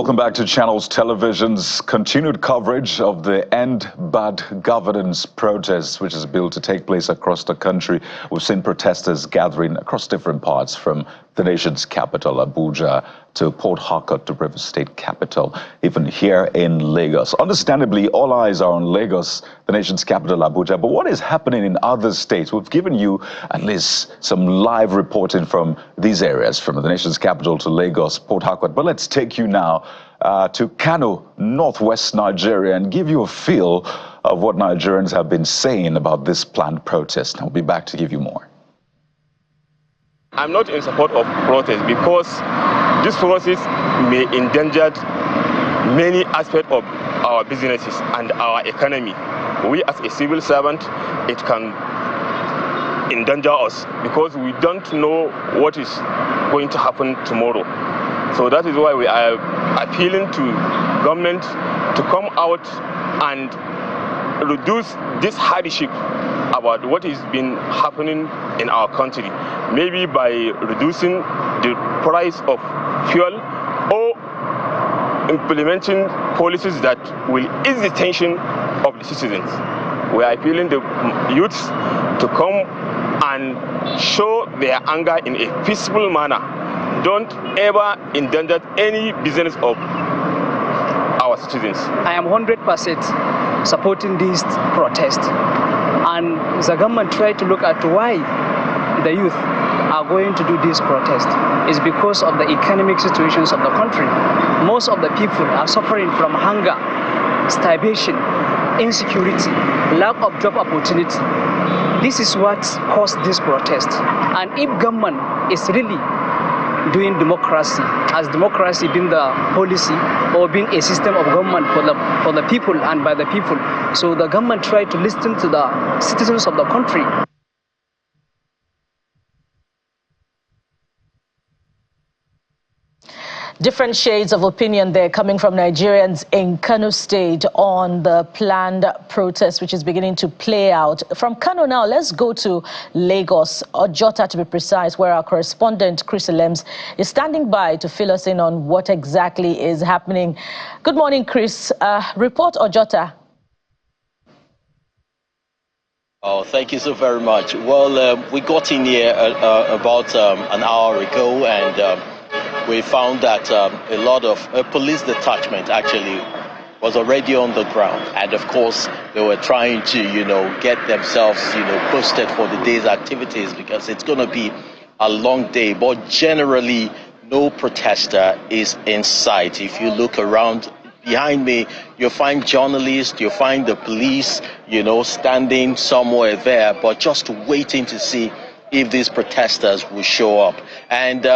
Welcome back to Channels Television's continued coverage of the End Bad Governance protests, which is billed to take place across the country. We've seen protesters gathering across different parts, from the nation's capital, Abuja, to Port Harcourt, the River State capital, even here in Lagos. Understandably, all eyes are on Lagos, the nation's capital, Abuja. But what is happening in other states? We've given you at least some live reporting from these areas, from the nation's capital to Lagos, Port Harcourt. But let's take you now to Kano, northwest Nigeria, and give you a feel of what Nigerians have been saying about this planned protest. I'll be back to give you more. I'm not in support of protest because this process may endanger many aspects of our businesses and our economy. We as a civil servant, it can endanger us because we don't know what is going to happen tomorrow. So that is why we are appealing to government to come out and reduce this hardship about what has been happening in our country, maybe by reducing the price of fuel or implementing policies that will ease the tension of the citizens. We are appealing the youths to come and show their anger in a peaceful manner. Don't ever endanger any business of our citizens. I am 100% supporting this protest, and the government try to look at why the youth are going to do this protest. It's because of the economic situations of the country. Most of the people are suffering from hunger, starvation, insecurity, lack of job opportunity. This is what caused this protest. And if government is really doing democracy, has democracy been the policy or being a system of government for the people and by the people, so the government try to listen to the citizens of the country. Different shades of opinion there coming from Nigerians in Kano State on the planned protest, which is beginning to play out. From Kano now, let's go to Lagos, or Ojota to be precise, where our correspondent Chris Elems is standing by to fill us in on what exactly is happening. Good morning, Chris. Report, Ojota. Oh, thank you so very much. Well, we got in here about an hour ago, and we found that a lot of police detachment actually was already on the ground. And of course, they were trying to, get themselves, posted for the day's activities, because it's going to be a long day. But generally, no protester is in sight. If you look around behind me, you'll find journalists, you'll find the police, standing somewhere there, but just waiting to see if these protesters will show up. And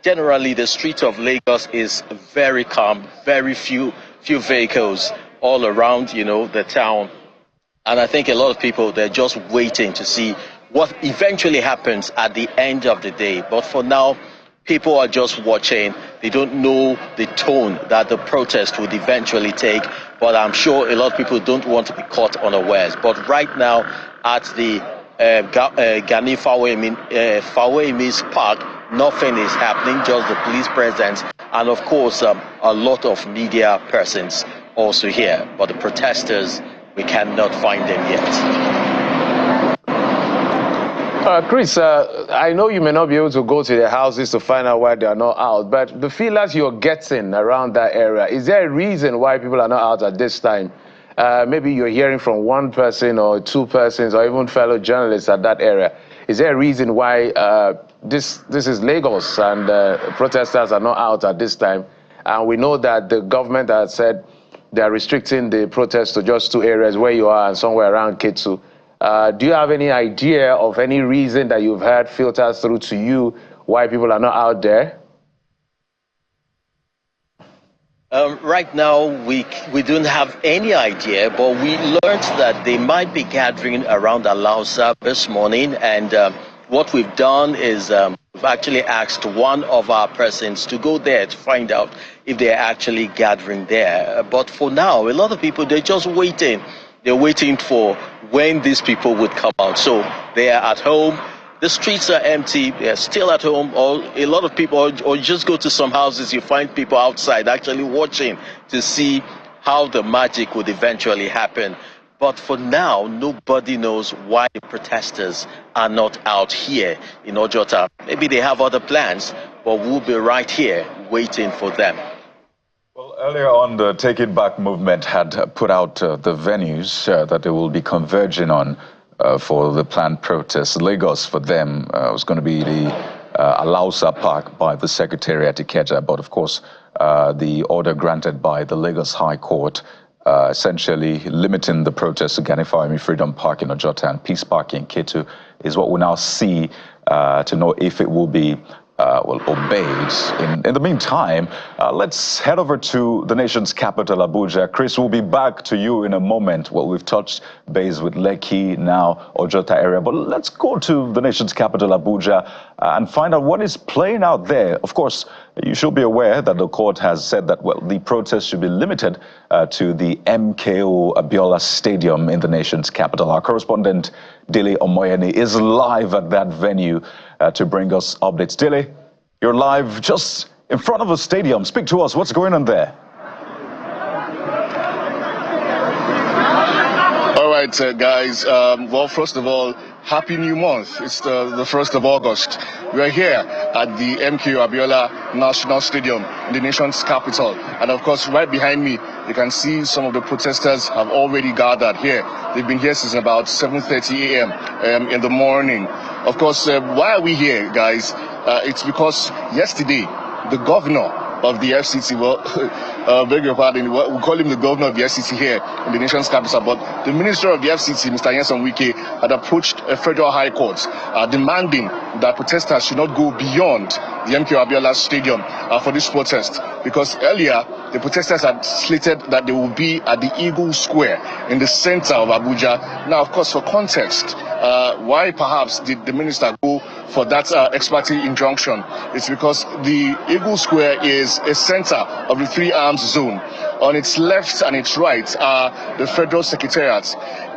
generally, the street of Lagos is very calm, very few vehicles all around, the town. And I think a lot of people, they're just waiting to see what eventually happens at the end of the day. But for now, people are just watching. They don't know the tone that the protest would eventually take. But I'm sure a lot of people don't want to be caught unawares. But right now, at the Gani Fawehinmi's Park, nothing is happening, just the police presence, and of course a lot of media persons also here. But the protesters, we cannot find them yet. Chris, I know you may not be able to go to their houses to find out why they are not out, but the feelers you're getting around that area, is there a reason why people are not out at this time? Maybe you're hearing from one person or two persons or even fellow journalists at that area. Is there a reason why this is Lagos and protesters are not out at this time? And we know that the government has said they're restricting the protest to just two areas, where you are and somewhere around Kitsu. Do you have any idea of any reason that you've heard filters through to you why people are not out there? Right now, we don't have any idea, but we learned that they might be gathering around Alausa this morning, and what we've done is we've actually asked one of our persons to go there to find out if they're actually gathering there. But for now, a lot of people, they're just waiting. They're waiting for when these people would come out. So they are at home, The streets are empty, they're still at home, or a lot of people, or just go to some houses, you find people outside actually watching to see how the magic would eventually happen. But for now, nobody knows why the protesters are not out here in Ojota. Maybe they have other plans, but we'll be right here waiting for them. Well, earlier on, the Take It Back movement had put out the venues that they will be converging on for the planned protest. Lagos, for them, was going to be the Alausa Park by the Secretariat Ikeja, but of course, the order granted by the Lagos High Court essentially limiting the protest to Gani Fawemi Freedom Park in Ojota and Peace Park in Ketu is what we now see to know if it will be obeyed. In the meantime, let's head over to the nation's capital, Abuja. Chris, we'll be back to you in a moment. Well, we've touched base with Lekki, now Ojota area, but let's go to the nation's capital, Abuja, and find out what is playing out there. Of course, you should be aware that the court has said that, well, the protest should be limited to the MKO Abiola Stadium in the nation's capital. Our correspondent, Dele Omoyeni, is live at that venue to bring us updates. Dele, you're live just in front of a stadium. Speak to us. What's going on there? All right, guys. Well, first of all, happy new month. It's the 1st of August. We're here at the MKO Abiola National Stadium in the nation's capital. And of course, right behind me, you can see some of the protesters have already gathered here. They've been here since about 7:30 a.m. In the morning. Of course, why are we here, guys? It's because yesterday, the governor of the FCT, beg your pardon, we call him the governor of the FCT here in the nation's capital, but the minister of the FCT, Mr. Nyesom Wike, had approached a federal high court demanding that protesters should not go beyond the MKO Abiola Stadium for this protest, because earlier the protesters had slated that they will be at the Eagle Square in the center of Abuja. Now, of course, for context, why perhaps did the minister go for that ex parte injunction? It's because the Eagle Square is a center of the Three Arms Zone. On its left and its right are the federal secretariats.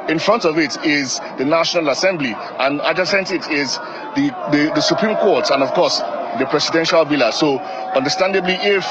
In front of it is the National Assembly, and adjacent it is the Supreme Court, and of course the presidential villa. So understandably, if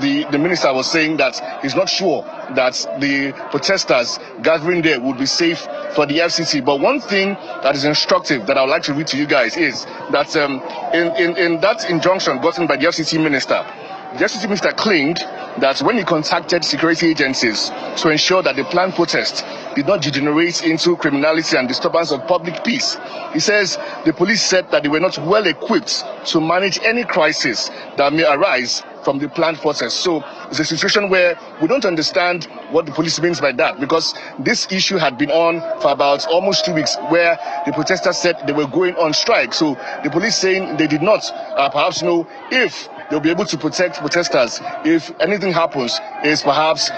the minister was saying that he's not sure that the protesters gathering there would be safe for the FCT. But one thing that is instructive that I would like to read to you guys is that in that injunction gotten by the FCT minister, the FCT minister claimed that when he contacted security agencies to ensure that the planned protest did not degenerate into criminality and disturbance of public peace, he says the police said that they were not well equipped to manage any crisis that may arise from the planned protest. So it's a situation where we don't understand what the police means by that, because this issue had been on for about almost 2 weeks, where the protesters said they were going on strike. So the police saying they did not perhaps know if they'll be able to protect protesters if anything happens is perhaps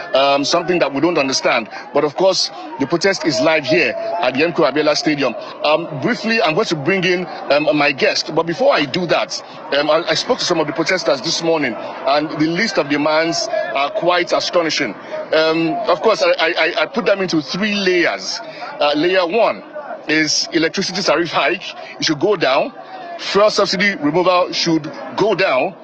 something that we don't understand. But of course, the protest is live here at the MKO Abiola Stadium. Briefly, I'm going to bring in my guest. But before I do that, I spoke to some of the protesters this morning, and the list of demands are quite astonishing. Of course, I put them into 3 layers. Layer 1 is electricity tariff hike. It should go down. Fuel subsidy removal should go down.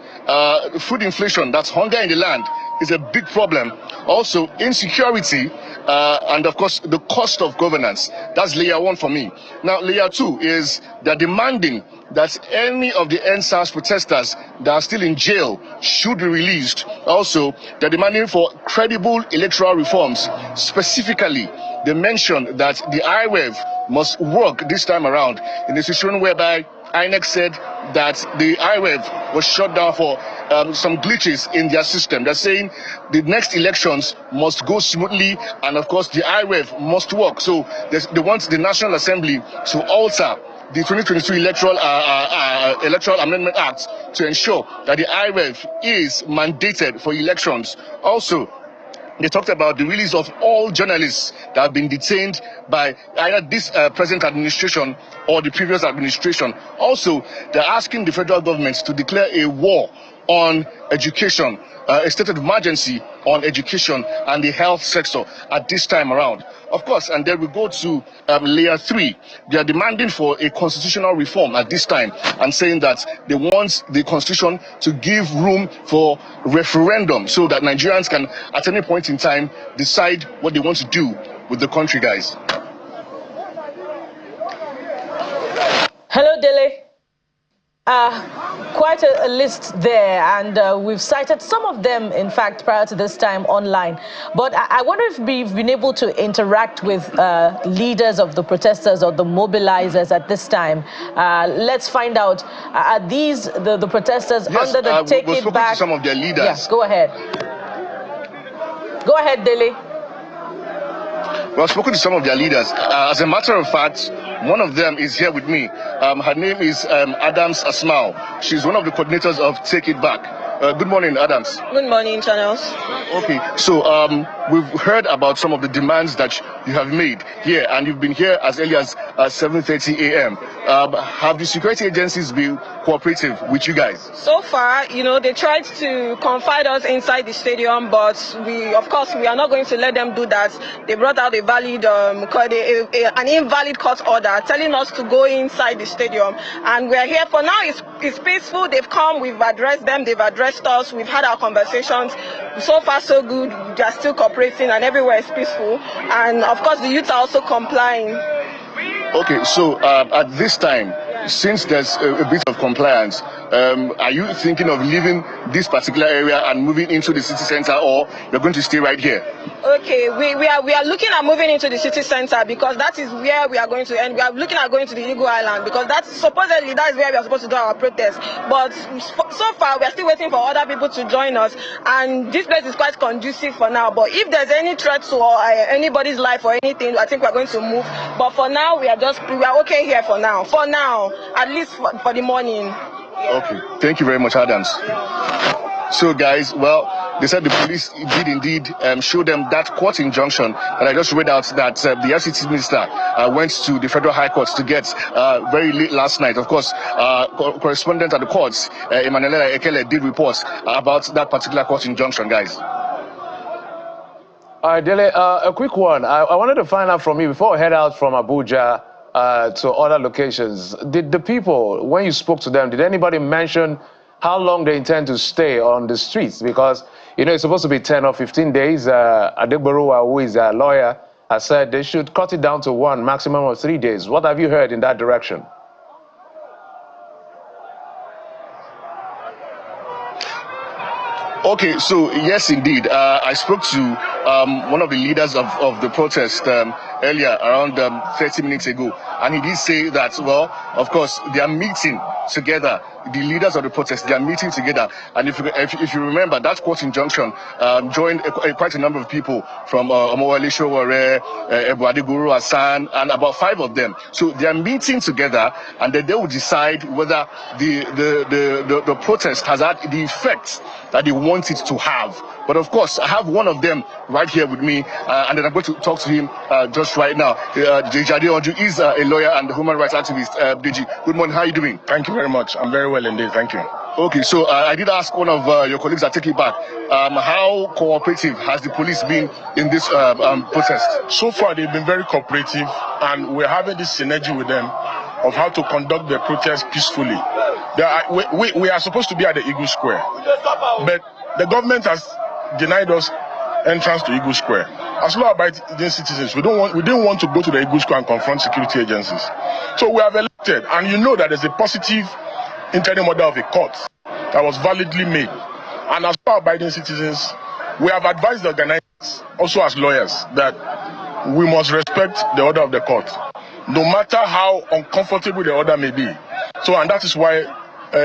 Food inflation, that's hunger in the land, is a big problem. Also, insecurity, and of course, the cost of governance. That's layer 1 for me. Now, layer 2 is they're demanding that any of the NSAS protesters that are still in jail should be released. Also, they're demanding for credible electoral reforms. Specifically, they mentioned that the IREV must work this time around in a situation whereby INEC said that the IREV was shut down for some glitches in their system. They're saying the next elections must go smoothly, and of course the IREV must work. So they want the National Assembly to alter the 2022 Electoral Amendment Act to ensure that the IREV is mandated for elections. Also, they talked about the release of all journalists that have been detained by either this present administration or the previous administration. Also, they're asking the federal government to declare a war on education, a state of emergency on education and the health sector at this time around. Of course, and then we go to layer 3. They are demanding for a constitutional reform at this time and saying that they want the constitution to give room for referendum so that Nigerians can, at any point in time, decide what they want to do with the country, guys. Hello, Dele. Quite a list there, and we've cited some of them, in fact, prior to this time online. But I wonder if we've been able to interact with leaders of the protesters or the mobilizers at this time. Let's find out, are these the protesters under the Take It Back? To some of their leaders. Yes, go ahead. Go ahead, Dele. We have spoken to some of their leaders. As a matter of fact, one of them is here with me. Her name is Adams Asmao. She's one of the coordinators of Take It Back. Good morning, Adams. Good morning, channels. Okay, so we've heard about some of the demands that you have made here, and you've been here as early as 7:30 a.m. Have the security agencies been cooperative with you guys? So far, you know, they tried to confide us inside the stadium, but of course, we are not going to let them do that. They brought out a valid, an invalid court order telling us to go inside the stadium, and we are here for now. It's peaceful. They've come, we've addressed them, they've addressed us, we've had our conversations. So far, so good. They are still cooperating, and everywhere is peaceful. And of course, the youth are also complying. Okay, so at this time, since there's a bit of compliance, are you thinking of leaving this particular area and moving into the city center, or you're going to stay right here? Okay, we are looking at moving into the city center because that is where we are going to end. We are looking at going to the Eagle Island because supposedly that is where we are supposed to do our protest. But so far, we are still waiting for other people to join us, and this place is quite conducive for now. But if there's any threat to anybody's life or anything, I think we are going to move. But for now, we are okay here for now. For now, at least for the morning. Okay, thank you very much, Adams. So guys, well, they said the police did indeed show them that court injunction, and I just read out that the FCT minister went to the federal high court to get very late last night. Of course, correspondent at the courts, Emanuela Ekele, did report about that particular court injunction, guys. All right, Dele, a quick one. I wanted to find out from you, before I head out from Abuja to other locations, did the people, when you spoke to them, did anybody mention how long they intend to stay on the streets? Because, you know, it's supposed to be 10 or 15 days. Adegboruwa, who is a lawyer, has said they should cut it down to one, maximum of 3 days. What have you heard in that direction? Okay, so yes, indeed. I spoke to one of the leaders of the protest earlier, around 30 minutes ago, and he did say that, well, of course, they are meeting together. The leaders of the protest, they are meeting together. And if you remember, that court injunction joined quite a number of people from Orile-Igbon, Adegboruwa, Hassan, and about 5 of them. So they are meeting together, and then they will decide whether the protest has had the effect that they want it to have. But of course, I have one of them right here with me, and then I'm going to talk to him just right now. Deji Adeoju is a lawyer and a human rights activist. Deji, good morning. How are you doing? Thank you very much. I'm very well indeed. Thank you. Okay, so I did ask one of your colleagues at Take It Back, how cooperative has the police been in this protest? So far, they've been very cooperative, and we're having this synergy with them of how to conduct the protest peacefully. We are supposed to be at the Eagle Square, but the government has denied us entrance to Eagle Square. As law-abiding citizens, we didn't want to go to the Eagle Square and confront security agencies. So we have elected, and you know that there's a positive interim order of a court that was validly made. And as law-abiding citizens, we have advised the organizers, also as lawyers, that we must respect the order of the court, no matter how uncomfortable the order may be. So, and that is why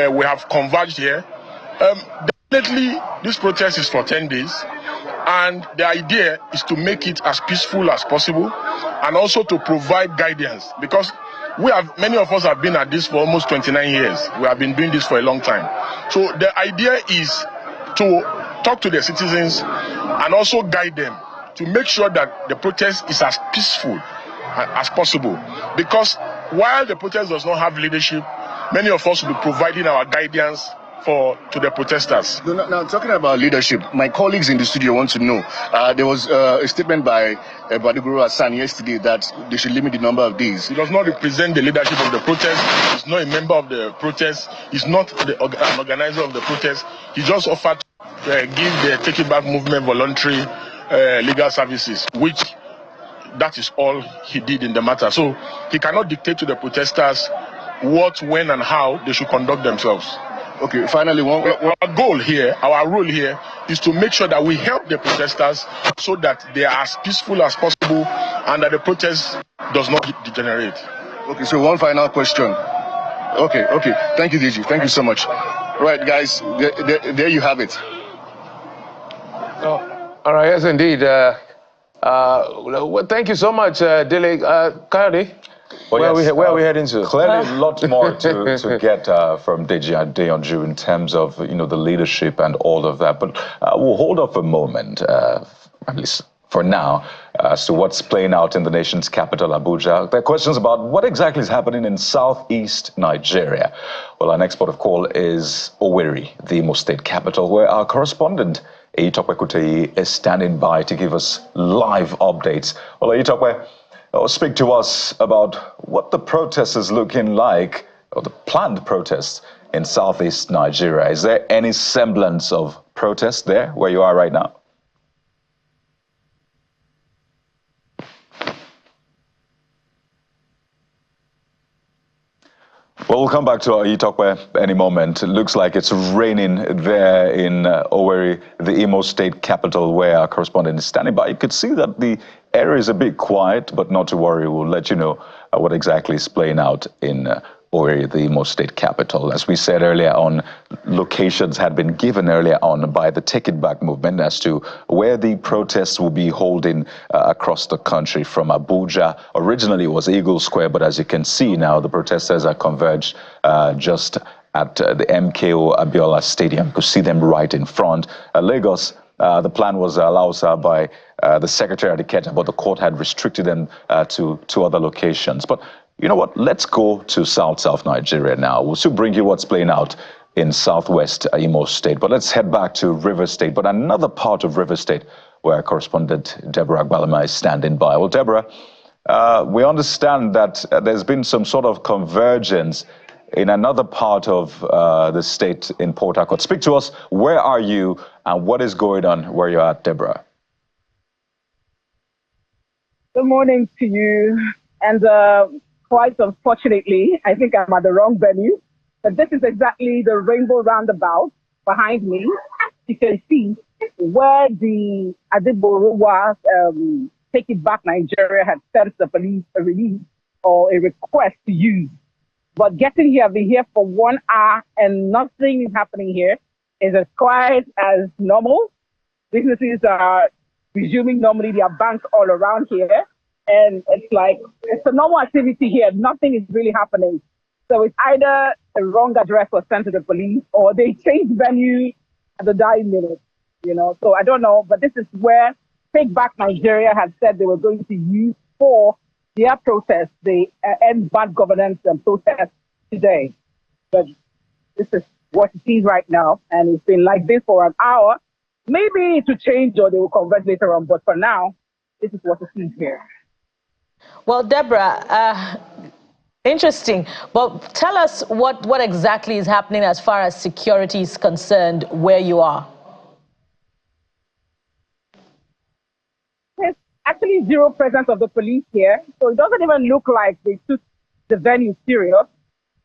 we have converged here. Definitely, this protest is for 10 days, and the idea is to make it as peaceful as possible, and also to provide guidance, because many of us have been at this for almost 29 years. We have been doing this for a long time. So the idea is to talk to the citizens and also guide them to make sure that the protest is as peaceful as possible. Because while the protest does not have leadership, many of us will be providing our guidance to the protesters. Now, talking about leadership, my colleagues in the studio want to know. There was a statement by Baduguru Hassan yesterday that they should limit the number of days. He does not represent the leadership of the protest. He's not a member of the protest. He's not an organizer of the protest. He just offered to give the Take It Back movement voluntary legal services, which that is all he did in the matter. So he cannot dictate to the protesters what, when, and how they should conduct themselves. Okay, finally, our goal here, our role here, is to make sure that we help the protesters so that they are as peaceful as possible and that the protest does not degenerate. Okay, so one final question. Okay. Thank you, DG. Thank you so much. Right, guys, there you have it. Oh, all right, yes, indeed. Well, thank you so much, Dele. Coyote, where are we heading to? Clearly, a lot more to get from Deji Adeyanju in terms of the leadership and all of that. But we'll hold off a moment, at least for now, as to what's playing out in the nation's capital, Abuja. There are questions about what exactly is happening in southeast Nigeria. Well, our next port of call is Owerri, the Imo State capital, where our correspondent Eyitope is standing by to give us live updates. Well, Eyitope, speak to us about what the protest is looking like, or the planned protests in southeast Nigeria. Is there any semblance of protest there where you are right now? Well, we'll come back to Eyitope any moment. It looks like it's raining there in Owerri, the Imo State capital, where our correspondent is standing by. You could see that the area is a bit quiet, but not to worry. We'll let you know what exactly is playing out in Owerri, the Imo State capital. As we said earlier on, locations had been given earlier on by the Take It Back movement as to where the protests will be holding across the country from Abuja. Originally, it was Eagle Square, but as you can see now, the protesters are converged just at the MKO Abiola Stadium. You could see them right in front. Lagos, the plan was allowed by the Secretary of the Ikeja, but the court had restricted them to other locations. But you know what? Let's go to South Nigeria now. We'll still bring you what's playing out in southwest Imo State. But let's head back to River State, but another part of River State where our correspondent Deborah Agbalama is standing by. Well, Deborah, we understand that there's been some sort of convergence in another part of the state in Port Harcourt. Speak to us. Where are you and what is going on where you're at, Deborah? Good morning to you. And quite unfortunately, I think I'm at the wrong venue. But this is exactly the Rainbow Roundabout behind me. You can see where the Adeboruwa Take It Back Nigeria had sent the police a release or a request to use. But getting here, I've been here for 1 hour and nothing is happening here. It's as quiet as normal. Businesses are resuming normally. There are banks all around here. And it's like, it's a normal activity here. Nothing is really happening. So it's either a wrong address was sent to the police or they changed venue at the dying minute, So I don't know, but this is where Take Back Nigeria had said they were going to use for their protest, the End Bad Governance and protest today. But this is what it is right now. And it's been like this for an hour. Maybe it will change or they will convert later on. But for now, this is what it is here. Well, Deborah, interesting. But tell us what exactly is happening as far as security is concerned where you are. There's actually zero presence of the police here. So it doesn't even look like they took the venue serious.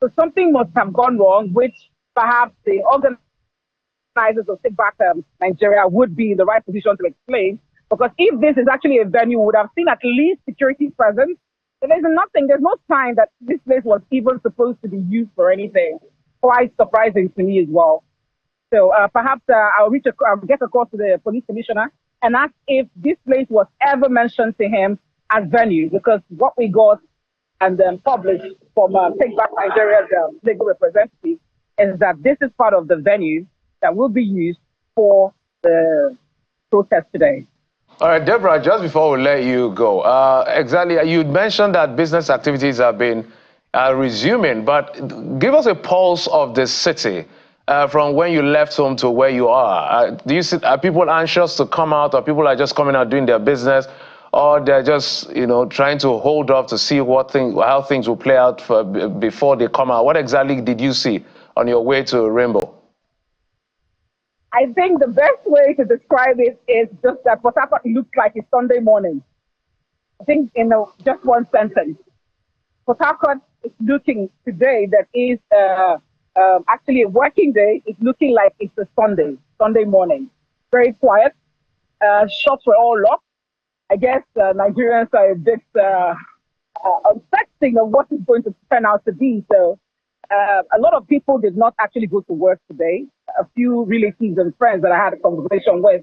So something must have gone wrong, which perhaps the organizers of Take Back Nigeria would be in the right position to explain. Because if this is actually a venue, we would have seen at least security presence. So there's no sign that this place was even supposed to be used for anything. Quite surprising to me as well. So perhaps I'll get across to the police commissioner and ask if this place was ever mentioned to him as venue, because what we got and then published from Take Back Nigeria's legal representative is that this is part of the venue that will be used for the protest today. All right, Deborah, just before we let you go, exactly, you mentioned that business activities have been resuming, but give us a pulse of the city. from when you left home to where you are? Do you see, are people anxious to come out, or people are just coming out doing their business, or they're just, you know, trying to hold off to see how things will play out before they come out? What exactly did you see on your way to Rainbow? I think the best way to describe it is just that Port Harcourt looks like a Sunday morning. I think in just one sentence. Port Harcourt is looking today that is actually a working day. It's looking like it's a Sunday morning. Very quiet. Shops were all locked. I guess Nigerians are a bit uncertain of what is going to turn out to be. So a lot of people did not actually go to work today. A few relatives and friends that I had a conversation with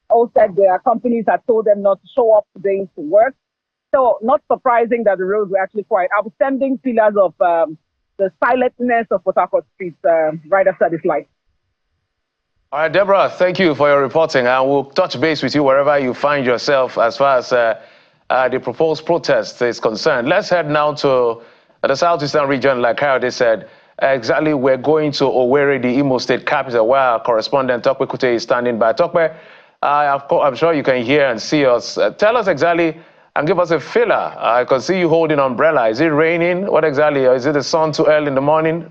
all said their companies had told them not to show up today to work. So not surprising that the roads were actually quiet. I was sending pillars of the silentness of Port Harcourt streets right after this light. All right, Deborah, thank you for your reporting. And we'll touch base with you wherever you find yourself as far as the proposed protest is concerned. Let's head now to the southeastern region, like Kayode said. Exactly, we're going to Owerri, the Imo State capital, where our correspondent Tokwe Kute is standing by. Tokwe, I'm sure you can hear and see us. Tell us exactly and give us a filler. I can see you holding an umbrella. Is it raining? What exactly? Or is it the sun too early in the morning?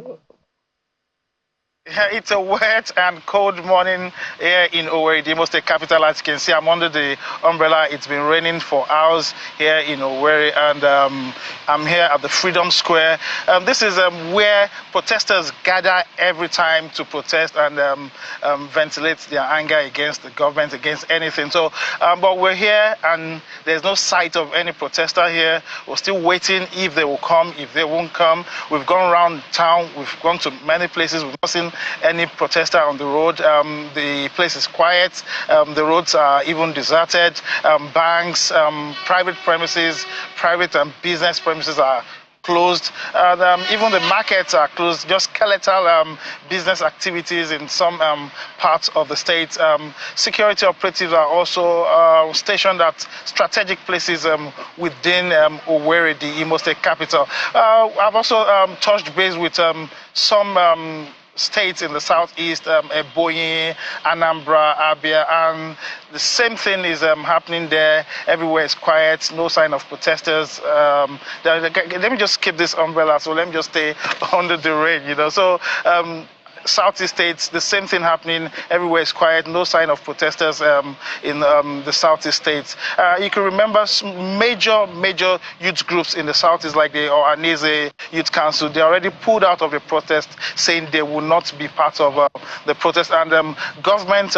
It's a wet and cold morning here in Owerri, the Imo State capital. As you can see, I'm under the umbrella. It's been raining for hours here in Owerri, and I'm here at the Freedom Square. This is where protesters gather every time to protest and ventilate their anger against the government, against anything. So, but we're here, and there's no sight of any protester here. We're still waiting if they will come, if they won't come. We've gone around town. We've gone to many places. We've not seen any protester on the road. The place is quiet. The roads are even deserted. Banks, private premises, private and business premises are closed. Even the markets are closed. Just skeletal business activities in some parts of the state. Security operatives are also stationed at strategic places within Owerri, the Imo State capital. I've also touched base with some states in the southeast, Ebonyi, Anambra, Abia, and the same thing is happening there. Everywhere is quiet, no sign of protesters. Let me just keep this umbrella, so let me just stay under the rain, you know. So southeast states, the same thing happening. Everywhere is quiet, no sign of protesters in the southeast states. You can remember some major youth groups in the southeast, like the Ohanese Youth Council. They already pulled out of the protest, saying they will not be part of the protest. And government,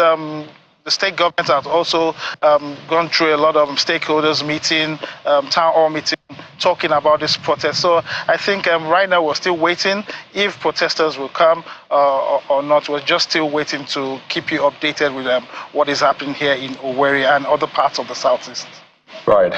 the state government has also gone through a lot of stakeholders meeting, town hall meeting, talking about this protest. So I think right now we're still waiting if protesters will come or not. We're just still waiting to keep you updated with what is happening here in Owerri and other parts of the southeast. Right.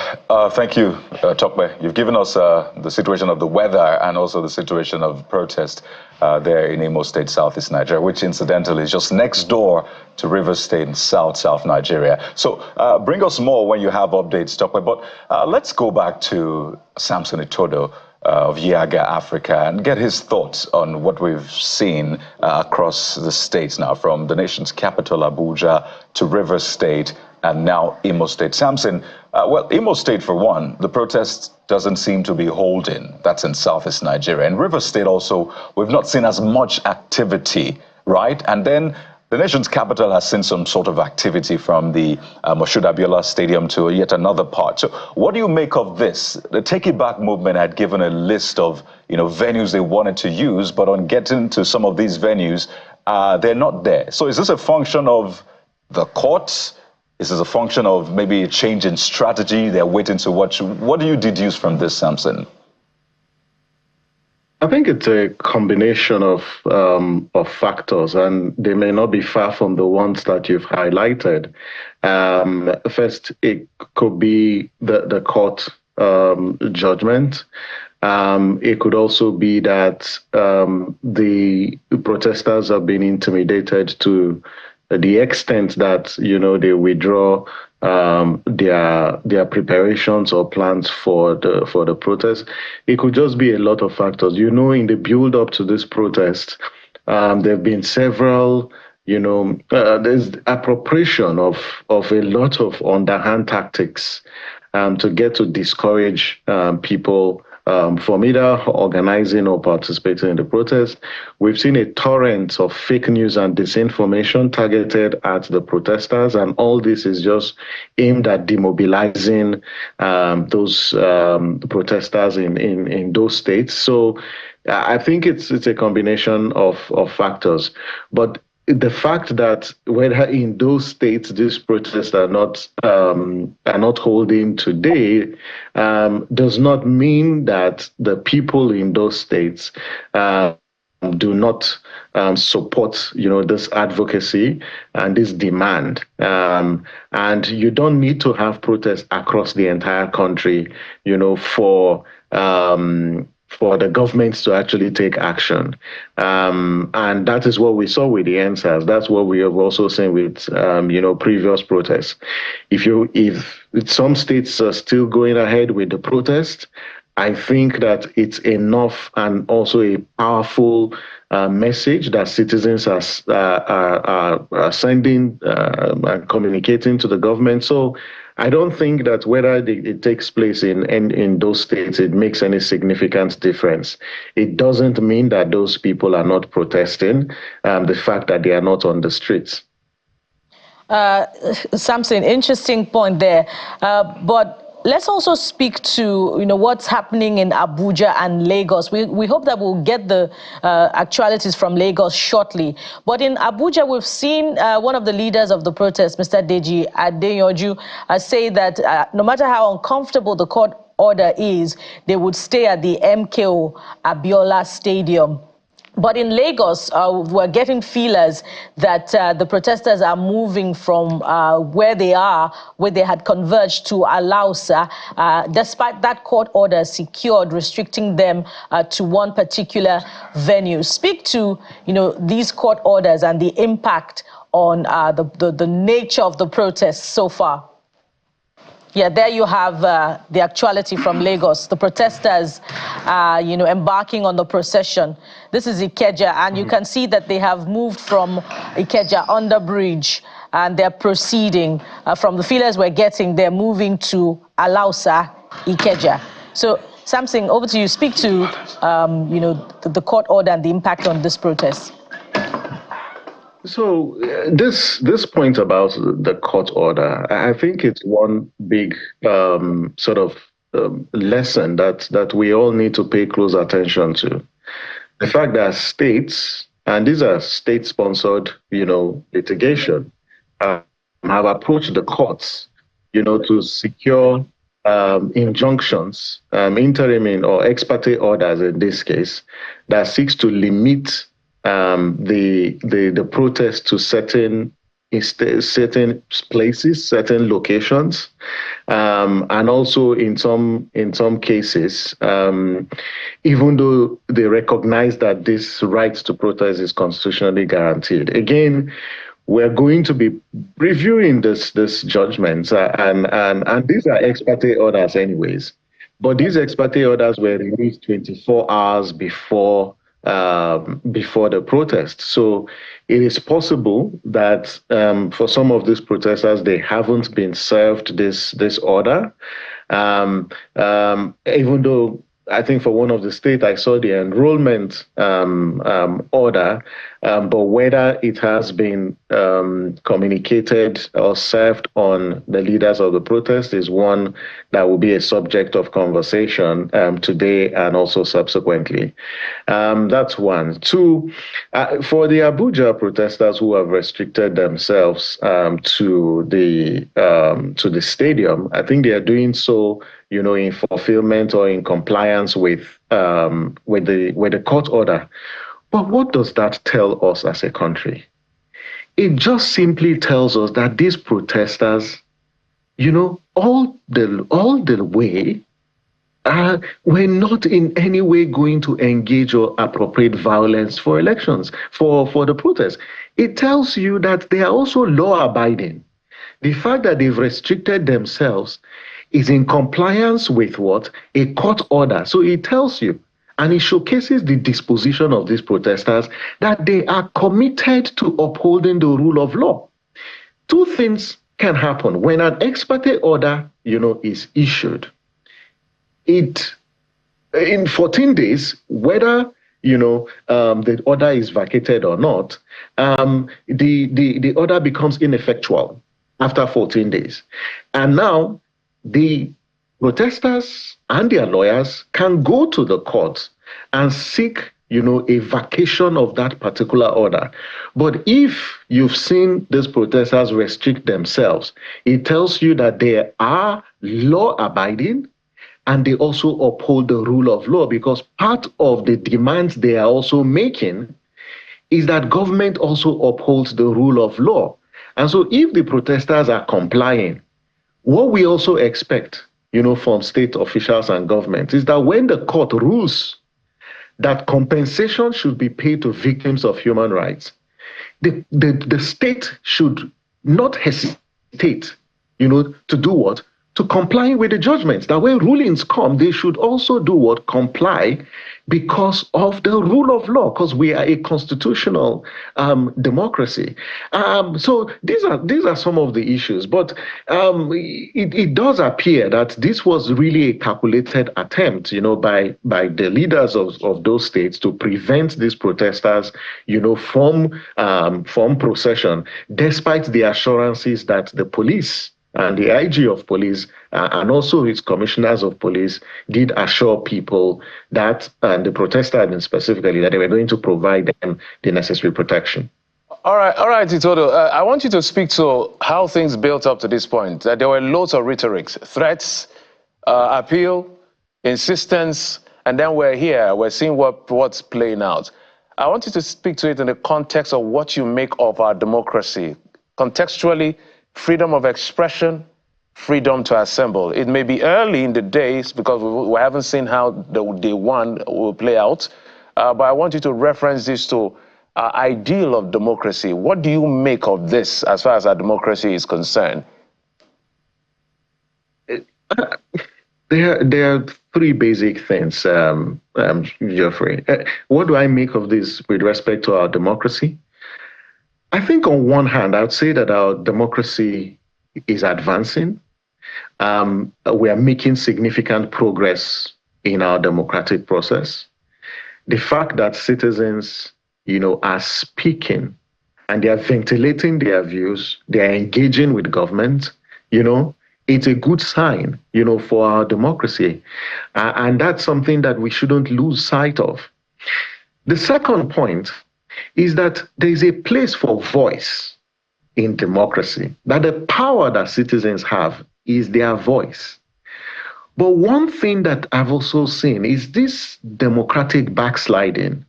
Thank you, Tokwe. You've given us the situation of the weather and also the situation of protest there in Imo State, Southeast Nigeria, which incidentally is just next door to Rivers State in South Nigeria. So bring us more when you have updates, Tokwe. But let's go back to Samson Itodo of YIAGA Africa and get his thoughts on what we've seen across the states now, from the nation's capital, Abuja, to Rivers State, and now Imo State. Samson, well, Imo State, for one, the protest doesn't seem to be holding. That's in Southeast Nigeria. And Rivers State also, we've not seen as much activity, right? And then the nation's capital has seen some sort of activity from the Moshood Abiola Stadium to yet another part. So what do you make of this? The Take It Back movement had given a list of venues they wanted to use, but on getting to some of these venues, they're not there. So is this a function of the courts? Is this a function of maybe a change in strategy? They're waiting to watch. What do you deduce from this, Samson? I think it's a combination of factors, and they may not be far from the ones that you've highlighted. First, it could be the court judgment. It could also be that the protesters have been intimidated to the extent that they withdraw their preparations or plans for the protest. It could just be a lot of factors. In the build up to this protest, There have been several, there's appropriation of a lot of underhand tactics to get to discourage people from either organizing or participating in the protest. We've seen a torrent of fake news and disinformation targeted at the protesters, and all this is just aimed at demobilizing those protesters in those states. So I think it's a combination of factors, but the fact that whether in those states these protests are not holding today does not mean that the people in those states do not support, this advocacy and this demand. And you don't need to have protests across the entire country, for the governments to actually take action. And that is what we saw with the NSAS. That's what we have also seen with, previous protests. If some states are still going ahead with the protest, I think that it's enough and also a powerful message that citizens are sending and communicating to the government. So I don't think that whether it takes place in those states, it makes any significant difference. It doesn't mean that those people are not protesting, the fact that they are not on the streets. Samson, interesting point there. But let's also speak to what's happening in Abuja and Lagos. We hope that we'll get the actualities from Lagos shortly. But in Abuja, we've seen one of the leaders of the protest, Mr. Deji Adeyanju, say that no matter how uncomfortable the court order is, they would stay at the MKO Abiola Stadium. But in Lagos, we're getting feelers that the protesters are moving from where they had converged to Alausa, despite that court order secured, restricting them to one particular venue. Speak to, these court orders and the impact on the nature of the protests so far. Yeah, there you have the actuality from Lagos. The protesters, embarking on the procession. This is Ikeja, and you can see that they have moved from Ikeja under bridge, and they're proceeding. From the feelers we're getting, they're moving to Alausa, Ikeja. So, Samson, over to you. Speak to, the court order and the impact on this protest. So this point about the court order, I think it's one big lesson that we all need to pay close attention to. The fact that states, and these are state-sponsored, litigation, have approached the courts, to secure injunctions, interim or ex parte orders in this case, that seeks to limit the protest to certain places, certain locations, and also in some cases, even though they recognize that this right to protest is constitutionally guaranteed. Again, we're going to be reviewing this judgments, and these are ex parte orders anyways. But these ex parte orders were released 24 hours before the protest. So it is possible that for some of these protesters, they haven't been served this order. Even though I think for one of the states, I saw the enrollment order, but whether it has been communicated or served on the leaders of the protest is one that will be a subject of conversation today and also subsequently. That's one. Two, for the Abuja protesters who have restricted themselves to the stadium, I think they are doing so, in fulfillment or in compliance with the court order. But what does that tell us as a country? It just simply tells us that these protesters, all the way, we're not in any way going to engage or appropriate violence for elections, for the protest. It tells you that they are also law-abiding. The fact that they've restricted themselves is in compliance with what? A court order. So it tells you, And it showcases the disposition of these protesters, that they are committed to upholding the rule of law. Two things can happen. When an ex parte order, is issued, in 14 days, whether the order is vacated or not, the order becomes ineffectual after 14 days. And now the protesters and their lawyers can go to the courts and seek, a vacation of that particular order. But if you've seen these protesters restrict themselves, it tells you that they are law-abiding and they also uphold the rule of law, because part of the demands they are also making is that government also upholds the rule of law. And so if the protesters are complying, what we also expect, from state officials and government is that when the court rules that compensation should be paid to victims of human rights, the state should not hesitate, to do what? To comply with the judgments. That when rulings come, they should also do what? Comply, because of the rule of law, because we are a constitutional democracy. So these are some of the issues. But it does appear that this was really a calculated attempt, by the leaders of those states to prevent these protesters, from procession, despite the assurances that the police and the IG of police and also its commissioners of police did assure people that, and the protesters specifically, that they were going to provide them the necessary protection. All right, Itodo. I want you to speak to how things built up to this point. There were loads of rhetorics, threats, appeal, insistence, and then we're seeing what's playing out. I want you to speak to it in the context of what you make of our democracy. Contextually, freedom of expression, freedom to assemble. It may be early in the days because we haven't seen how the day one will play out, but I want you to reference this to our ideal of democracy. What do you make of this as far as our democracy is concerned? There are three basic things, Geoffrey. What do I make of this with respect to our democracy? I think on one hand, I would say that our democracy is advancing. We are making significant progress in our democratic process. The fact that citizens, are speaking and they are ventilating their views, they are engaging with government, it's a good sign, for our democracy. And that's something that we shouldn't lose sight of. The second point is that there is a place for voice in democracy, that the power that citizens have is their voice. But one thing that I've also seen is this democratic backsliding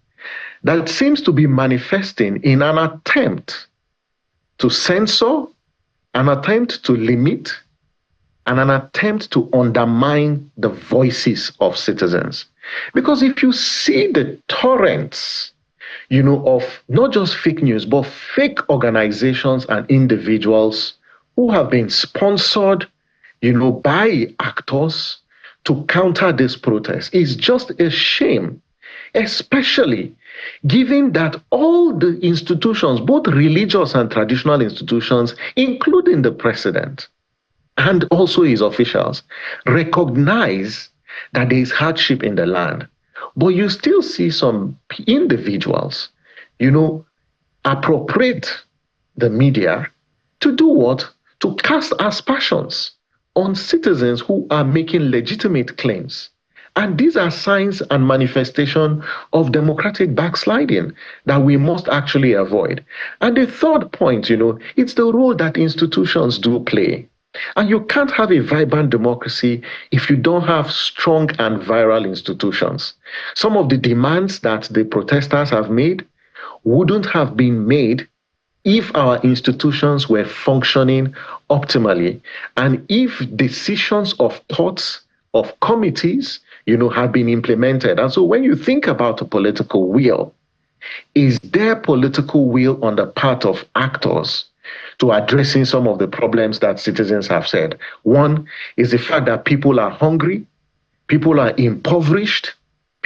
that seems to be manifesting in an attempt to censor, an attempt to limit, and an attempt to undermine the voices of citizens. Because if you see the torrents of not just fake news, but fake organizations and individuals who have been sponsored, by actors to counter this protest, is just a shame, especially given that all the institutions, both religious and traditional institutions, including the president and also his officials, recognize that there is hardship in the land. But you still see some individuals, appropriate the media to do what? To cast aspersions on citizens who are making legitimate claims. And these are signs and manifestation of democratic backsliding that we must actually avoid. And the third point, it's the role that institutions do play. And you can't have a vibrant democracy if you don't have strong and viral institutions. Some of the demands that the protesters have made wouldn't have been made if our institutions were functioning optimally, and if decisions of thoughts of committees, have been implemented. And so when you think about a political will, is there political will on the part of actors to addressing some of the problems that citizens have said? One is the fact that people are hungry, people are impoverished,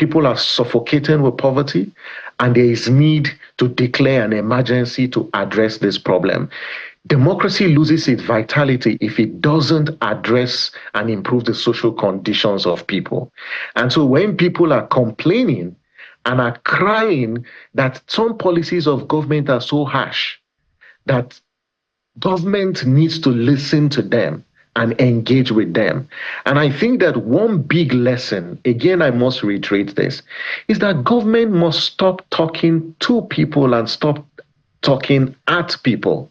People are suffocating with poverty, and there is need to declare an emergency to address this problem. Democracy loses its vitality if it doesn't address and improve the social conditions of people. And so when people are complaining and are crying that some policies of government are so harsh, that government needs to listen to them and engage with them. And I think that one big lesson, again, I must reiterate this, is that government must stop talking to people and stop talking at people.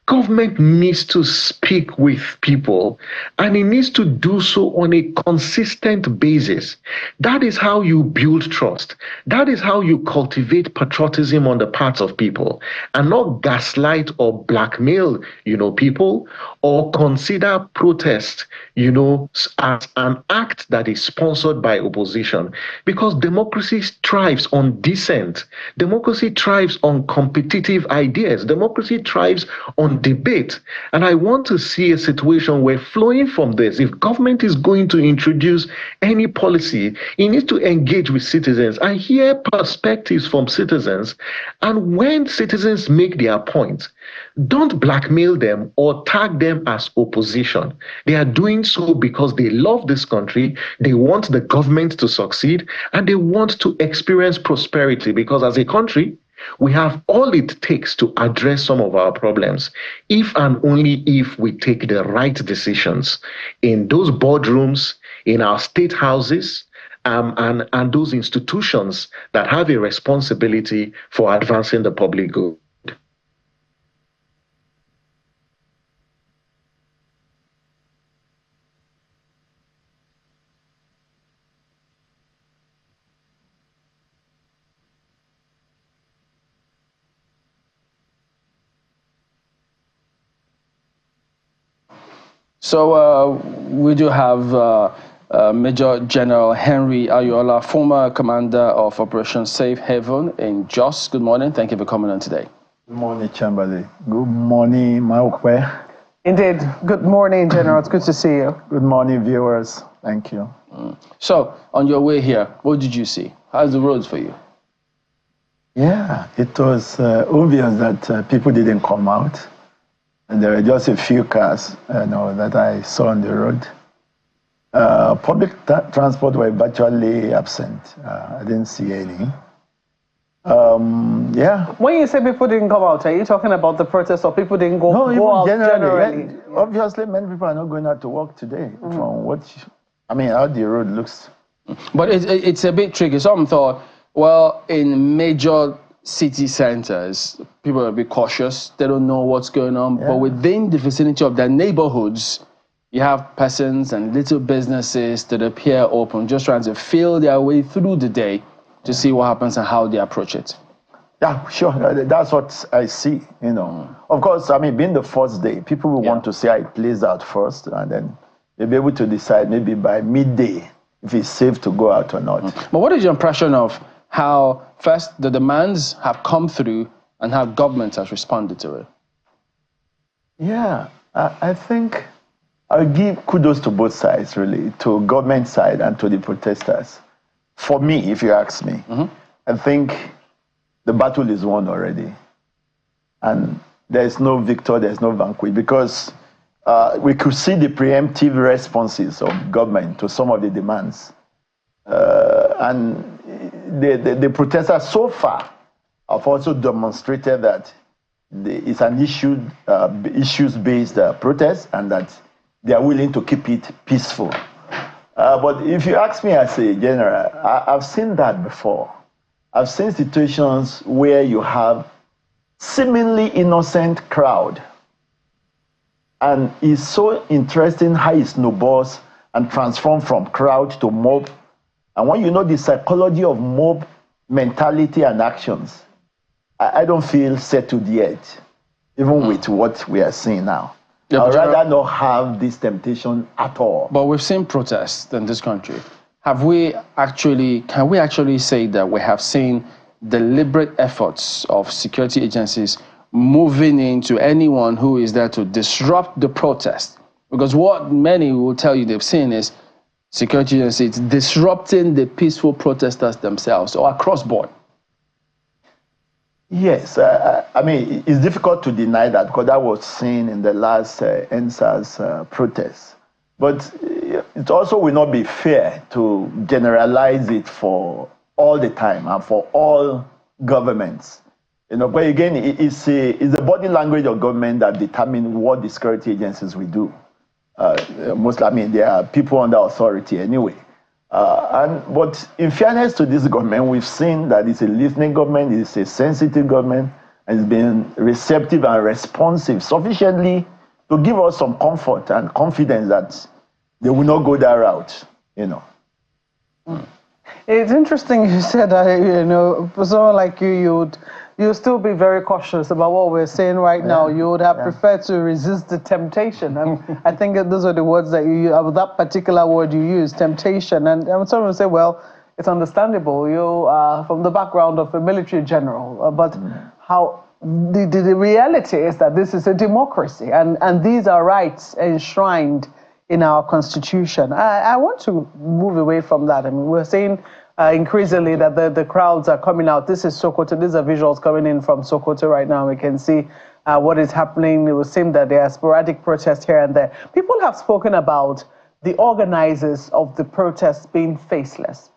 Government needs to speak with people, and it needs to do so on a consistent basis. That is how you build trust. That is how you cultivate patriotism on the parts of people, and not gaslight or blackmail, people, or consider protest, as an act that is sponsored by opposition. Because democracy thrives on dissent. Democracy thrives on competitive ideas. Democracy thrives on debate. And I want to see a situation where, flowing from this, if government is going to introduce any policy, it needs to engage with citizens and hear perspectives from citizens. And when citizens make their point, don't blackmail them or tag them as opposition. They are doing so because they love this country, they want the government to succeed, and they want to experience prosperity, because as a country, we have all it takes to address some of our problems, if and only if we take the right decisions in those boardrooms, in our state houses, and those institutions that have a responsibility for advancing the public good. So we do have Major General Henry Ayola, former commander of Operation Safe Haven in Jos. Good morning. Thank you for coming on today. Good morning, Chamberlain. Good morning, Maokwe. Indeed. Good morning, General. It's good to see you. Good morning, viewers. Thank you. So, on your way here, what did you see? How's the roads for you? Yeah, it was obvious that people didn't come out. And there were just a few cars, that I saw on the road. Public transport were virtually absent. I didn't see any. Yeah. When you say people didn't come out, are you talking about the protest, or people didn't go out generally? Yeah. Obviously, many people are not going out to work today. From how the road looks. But it's a bit tricky. Some thought, well, in major city centers, people are a bit cautious. They don't know what's going on. Yeah. But within the vicinity of their neighborhoods, you have persons and little businesses that appear open, just trying to feel their way through the day to see what happens and how they approach it. Yeah, sure. That's what I see, Of course, being the first day, people will want to see how it plays out first, and then they'll be able to decide maybe by midday if it's safe to go out or not. But what is your impression of how, first, the demands have come through and how government has responded to it? Yeah, I think I'll give kudos to both sides, really, to government side and to the protesters. For me, if you ask me, I think the battle is won already. And there's no victor, there's no vanquish, because we could see the preemptive responses of government to some of the demands. And the protesters so far have also demonstrated that it's an issues-based protest, and that they are willing to keep it peaceful. But if you ask me as a general, I've seen that before. I've seen situations where you have seemingly innocent crowd, and it's so interesting how it snowballs and transforms from crowd to mob. And when you know the psychology of mob mentality and actions, I don't feel settled yet, even with what we are seeing now. Yeah, I'd rather not have this temptation at all. But we've seen protests in this country. Can we actually say that we have seen deliberate efforts of security agencies moving into anyone who is there to disrupt the protest? Because what many will tell you they've seen is security agencies disrupting the peaceful protesters themselves or across board? Yes, I mean, it's difficult to deny that because that was seen in the last NSAS protests. But it also will not be fair to generalize it for all the time and for all governments. You know, but again, it's the body language of government that determines what the security agencies will do. Mostly, I mean, there are people under authority anyway. But in fairness to this government, we've seen that it's a listening government, it's a sensitive government, and it's been receptive and responsive sufficiently to give us some comfort and confidence that they will not go that route, you know. It's interesting you said that, you know, for someone like you, you'll still be very cautious about what we're saying right now. You would have preferred to resist the temptation. I think those are the words that you use, that particular word you use, temptation. And someone will say, well, it's understandable. You are from the background of a military general. But how the reality is that this is a democracy, and these are rights enshrined in our constitution. I want to move away from that. I mean, we're saying increasingly that the crowds are coming out. This is Sokoto. These are visuals coming in from Sokoto right now. We can see what is happening. It would seem that there are sporadic protests here and there. People have spoken about the organizers of the protests being faceless.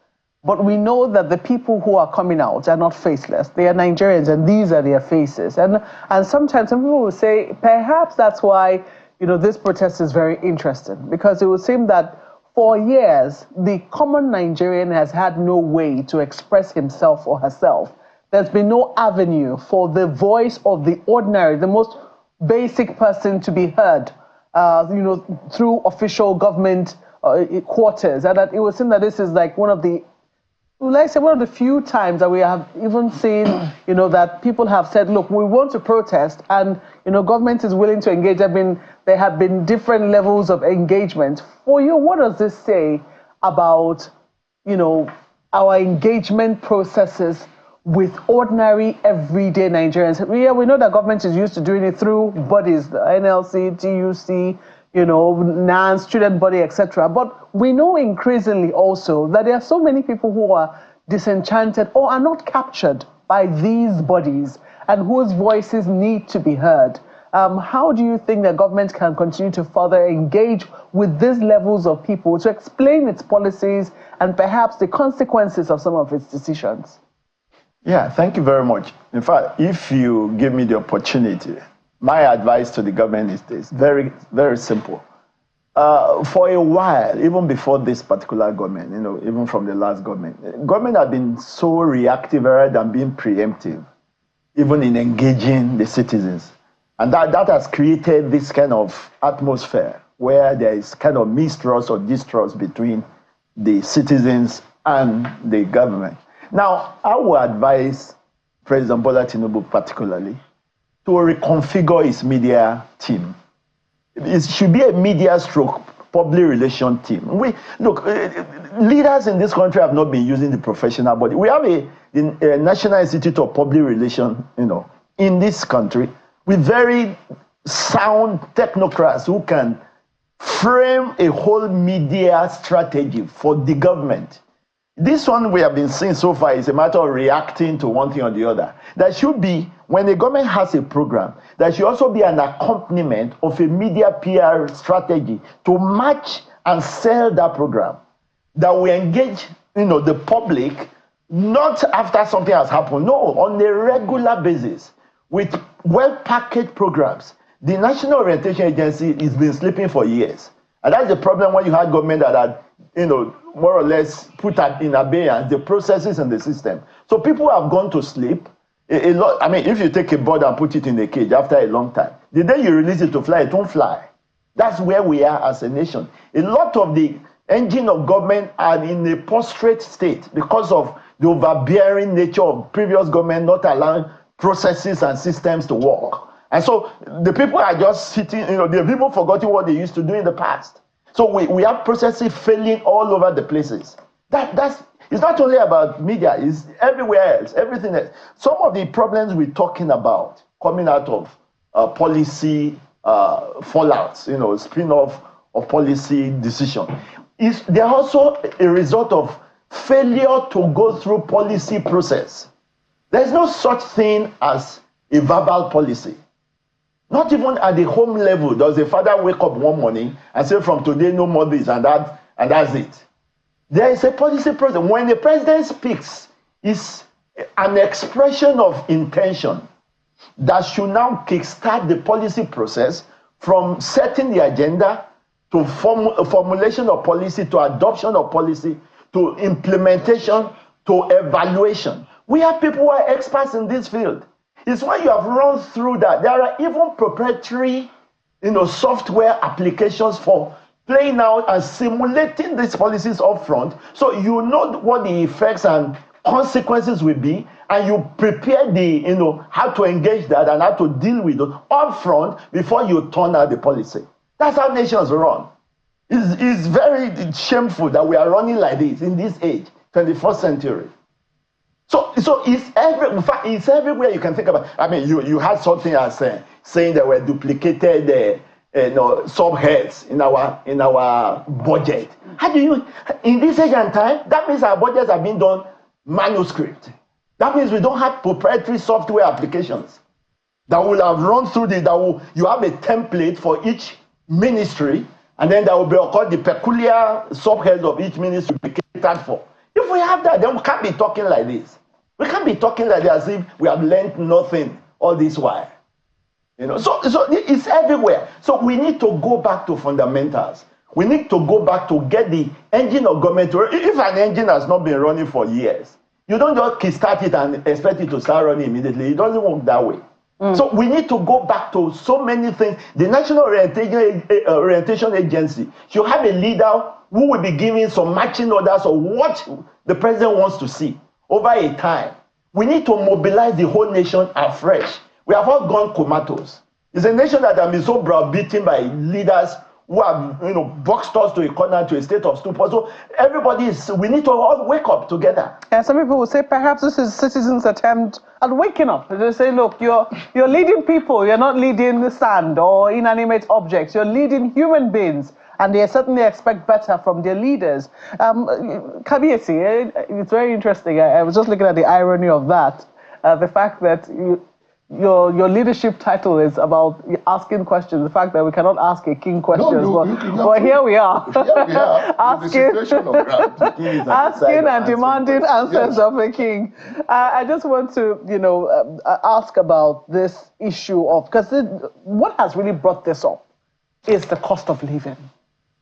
But we know that the people who are coming out are not faceless. They are Nigerians, and these are their faces. And sometimes some people will say, perhaps that's why, you know, this protest is very interesting, because it would seem that for years, the common Nigerian has had no way to express himself or herself. There's been no avenue for the voice of the ordinary, the most basic person to be heard, you know, through official government quarters. And that it would seem that this is like one of the, let's say, one of the few times that we have even seen, you know, that people have said, look, we want to protest, and, you know, government is willing to engage. There have been different levels of engagement. For you, what does this say about, you know, our engagement processes with ordinary, everyday Nigerians? Yeah, we know that government is used to doing it through bodies, the NLC, TUC, you know, NAN, student body, etc. But we know increasingly also that there are so many people who are disenchanted or are not captured by these bodies and whose voices need to be heard. How do you think that government can continue to further engage with these levels of people to explain its policies and perhaps the consequences of some of its decisions? Yeah, thank you very much. In fact, if you give me the opportunity, my advice to the government is this, very, very simple. For a while, even before this particular government, you know, even from the last government has been so reactive rather than being preemptive, even in engaging the citizens. And that has created this kind of atmosphere where there is kind of mistrust or distrust between the citizens and the government. Now, I would advise President Bola Tinubu particularly to reconfigure his media team. It should be a media stroke public relation team. Look, leaders in this country have not been using the professional body. We have a National Institute of Public Relations, you know, in this country, with very sound technocrats who can frame a whole media strategy for the government. This one we have been seeing so far is a matter of reacting to one thing or the other. There should be, when the government has a program, there should also be an accompaniment of a media PR strategy to match and sell that program. That we engage, you know, the public, not after something has happened, no, on a regular basis, with well-packaged programs. The National Orientation Agency has been sleeping for years. And that's the problem when you have government that had, you know, more or less put in abeyance the processes and the system. So people have gone to sleep. A lot, I mean, if you take a bird and put it in a cage after a long time, the day you release it to fly, it won't fly. That's where we are as a nation. A lot of the engine of government are in a prostrate state because of the overbearing nature of previous government not allowing processes and systems to work. And so the people are just sitting, you know, they've even forgotten what they used to do in the past. So we have processes failing all over the places. It's not only about media, it's everywhere else, everything else. Some of the problems we're talking about coming out of policy fallouts, you know, spin-off of policy decision, they're also a result of failure to go through policy process. There's no such thing as a verbal policy. Not even at the home level does a father wake up one morning and say, from today, no more this and that, and that's it. There is a policy process. When the president speaks, it's an expression of intention that should now kickstart the policy process from setting the agenda to formulation of policy, to adoption of policy, to implementation, to evaluation. We have people who are experts in this field. It's when you have run through that. There are even proprietary, software applications for playing out and simulating these policies up front, so you know what the effects and consequences will be, and you prepare how to engage that and how to deal with it up front before you turn out the policy. That's how nations run. It's very shameful that we are running like this in this age, 21st century. So it's everywhere you can think about. I mean, you had something as saying there were duplicated subheads in our budget. How do you, in this age and time, that means our budgets have been done manuscript. That means we don't have proprietary software applications that will have run through you have a template for each ministry, and then there will be called the peculiar subheads of each ministry be catered for. If we have that, then we can't be talking like this. We can't be talking like this as if we have learned nothing all this while. So it's everywhere. So we need to go back to fundamentals. We need to go back to get the engine of government. If an engine has not been running for years, you don't just kickstart it and expect it to start running immediately. It doesn't work that way. So we need to go back to so many things. The National Orientation Agency should have a leader who will be giving some matching orders of what the president wants to see over a time. We need to mobilize the whole nation afresh. We have all gone comatose. It's a nation that has been so browbeaten by leaders who have, boxed us to a corner, to a state of stupor. So we need to all wake up together. And some people will say perhaps this is citizens' attempt at waking up. They say, look, you're leading people. You're not leading the sand or inanimate objects. You're leading human beings. And they certainly expect better from their leaders. Kabiesi, it's very interesting. I was just looking at the irony of that. The fact that your leadership title is about asking questions. The fact that we cannot ask a king questions. But here we are. Asking and demanding answers of a king. I just want to, ask about this issue of, because what has really brought this up is the cost of living.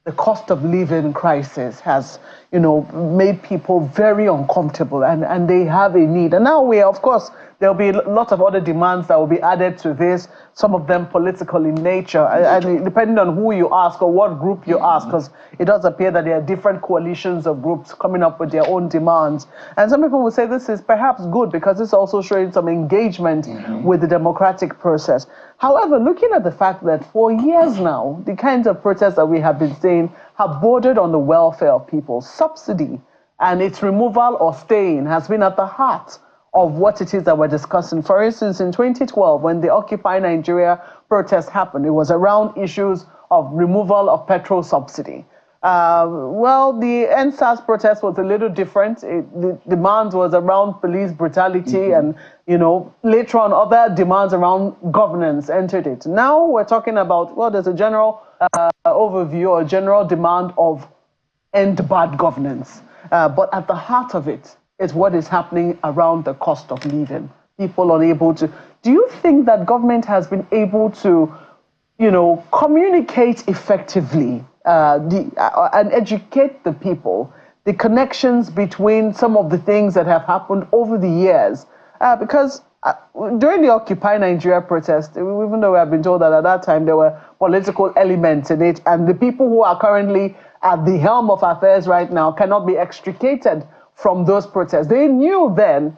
The cost of living crisis has, made people very uncomfortable, and they have a need. And now of course, there'll be lots of other demands that will be added to this, some of them political in nature, and depending on who you ask or what group you ask, because it does appear that there are different coalitions of groups coming up with their own demands. And some people will say this is perhaps good because it's also showing some engagement with the democratic process. However, looking at the fact that for years now, the kinds of protests that we have been seeing have bordered on the welfare of people. Subsidy and its removal or staying has been at the heart of what it is that we're discussing. For instance, in 2012, when the Occupy Nigeria protest happened, it was around issues of removal of petrol subsidy. Well, the NSAS protest was a little different. The demand was around police brutality and, later on other demands around governance entered it. Now we're talking about, well, there's a general overview or general demand of end bad governance. But at the heart of it is what is happening around the cost of living. People unable to. Do you think that government has been able to, communicate effectively and educate the people, the connections between some of the things that have happened over the years? Because during the Occupy Nigeria protest, even though we have been told that at that time there were political elements in it, and the people who are currently at the helm of affairs right now cannot be extricated from those protests. They knew then,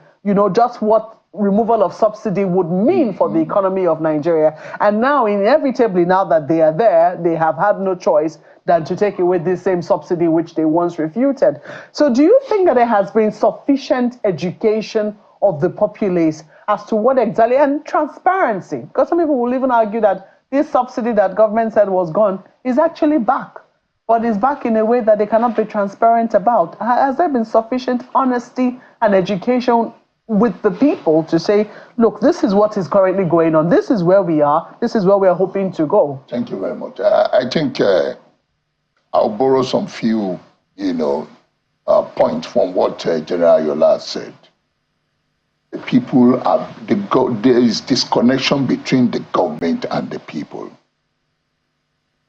just what removal of subsidy would mean for the economy of Nigeria. And now, inevitably, now that they are there, they have had no choice than to take away this same subsidy which they once refuted. So do you think that there has been sufficient education of the populace as to what exactly, and transparency? Because some people will even argue that this subsidy that government said was gone is actually back. but it's back in a way that they cannot be transparent about. Has there been sufficient honesty and education with the people to say, look, this is what is currently going on, this is where we are, this is where we are hoping to go? Thank you very much. I think I'll borrow some few, points from what General Yola said. The people there is disconnection between the government and the people.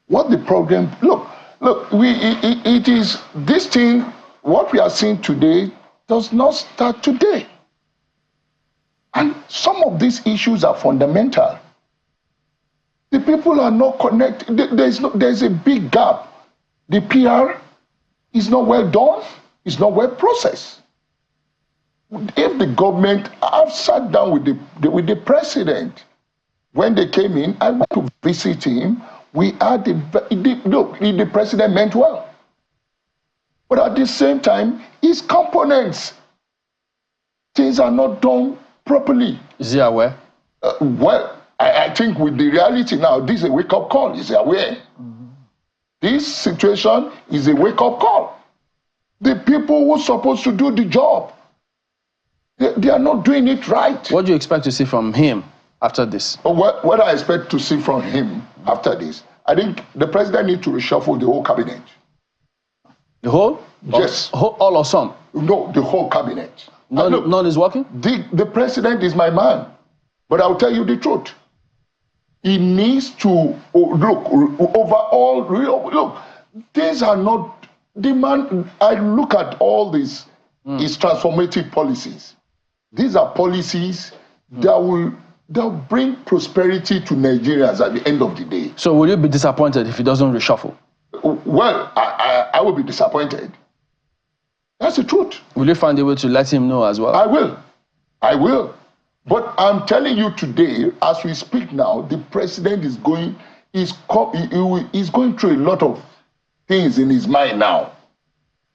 What the problem? Look. It is this thing. What we are seeing today does not start today, and some of these issues are fundamental. The people are not connected. There's a big gap. The PR is not well done. It's not well processed. If the government, I've sat down with the president when they came in. I went to visit him. We had the president meant well, but at the same time, his components, things are not done properly. Is he aware? Well, I think with the reality now, this is a wake-up call. Is he aware? This situation is a wake-up call. The people who are supposed to do the job, they are not doing it right. What do you expect to see from him after this? What I expect to see from him after this, I think the president needs to reshuffle the whole cabinet. The whole? Yes. All or some? No, the whole cabinet. None is working? The president is my man, but I'll tell you the truth. He needs to look, things are not demand. I look at all these his transformative policies. These are policies that will bring prosperity to Nigerians at the end of the day. So will you be disappointed if he doesn't reshuffle? Well, I will be disappointed. That's the truth. Will you find a way to let him know as well? I will. But I'm telling you today, as we speak now, the president is going through a lot of things in his mind now.